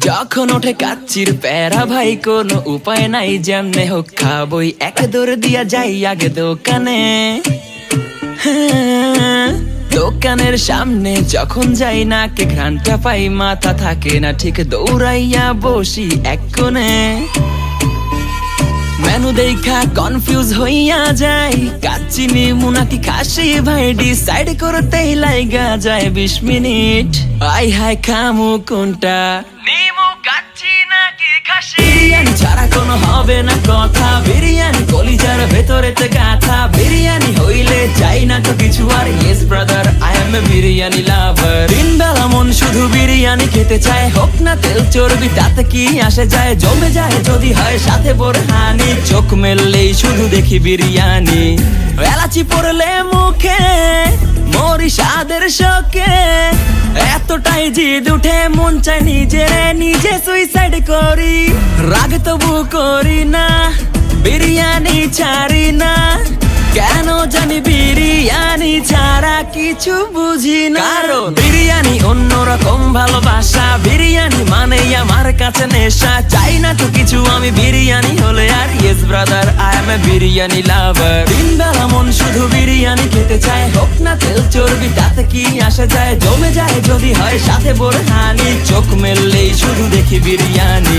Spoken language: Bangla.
যখন ওঠে কাচ্চির প্যারা ভাই কোনো উপায় নাই, যেমনে হোক খাবই, এক দৌড় দিয়া যাই আগে দোকানে। দোকানের সামনে যখন যাই নাকে ঘ্রাণটা পাই, মাথা থাকে না ঠিক, দৌড়াইয়া বসি এক কোণে। মেনু দেখা কনফিউজ হইয়া যাই, কাচ্চি নিমু নাকি খাসি ভাই ডিসাইড করতেই লাইগা যায় 20 মিনিট। আই হাই খামু কোনটা, নিমু কাচ্চি নাকি খাসি? বিরিয়ানি ছাড়া কোনো হবে না কথা, বিরিয়ানি কলিজার ভেতরেতে গাথা। বিরিয়ানি হইলে চাই না তো কিছু আর, yes brother I M A biryani লাভার। দিন বেলা মন শুধু বিরিয়ানি খেতে চায়, হোক না তেল চর্বি তাতে কি আসে যায়, জমে যায় যদি হয় সাথে বোরহানি। চোখ মেললেই শুধু দেখি বিরিয়ানি, এলাচি পড়লে মুখে মরি স্বাদের শোকে। এতটাই জিদ উঠে মন চাই নিজে সুইসাইড করি, রাগ তবু করি না, বিরিয়ানি ছাড়ি না। কেন জানি বিরিয়ানি ছাড়া কিছু বুঝি না, কারণ বিরিয়ানি অন্যরকম ভালোবাসা। বিরিয়ানি মানেই আমার কাছে নেশা, চাই না তো কিছু আমি বিরিয়ানি হলে আর, yes brother I M A biryani লাভার। দিন বেলা মন শুধু বিরিয়ানি খেতে চায়, হোক না তেল চর্বি তাতে কি আসে যায়, জমে যায় যদি হয় সাথে বোরহানি। চোখ মেললেই শুধু দেখি বিরিয়ানি।